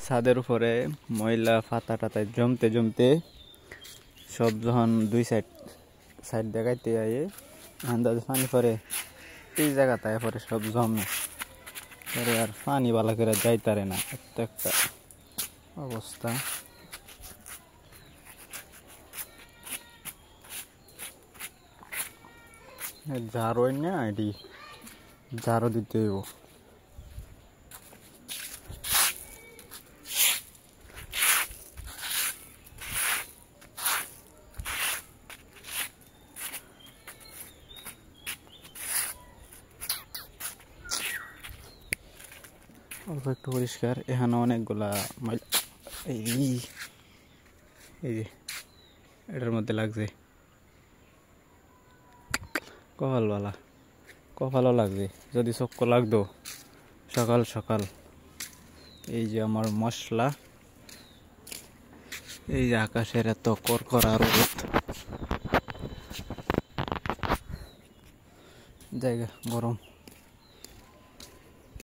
ছাদের উপরে ময়লা পাতা টাতায় জমতে জমতে সব যখন দুই সাইড দেখাইতে আয়ে আন্দাজ পানি পরে এই জায়গাটায় পরে সব জমে পরে আর পানি বালা করে যাইতারে না এত একটা অবস্থা। ঝাড়ো না এটি ঝাড়ো দিতে হইব। অল্প একটু পরিষ্কার, এখানে অনেকগুলা এই যে এটার মধ্যে লাগছে কপালও লাগছে, যদি চক্কর লাগতো সকাল সকাল। এই যে আমার মশলা, এই যে আকাশের এত করকরা রোদ, জায়গা গরম।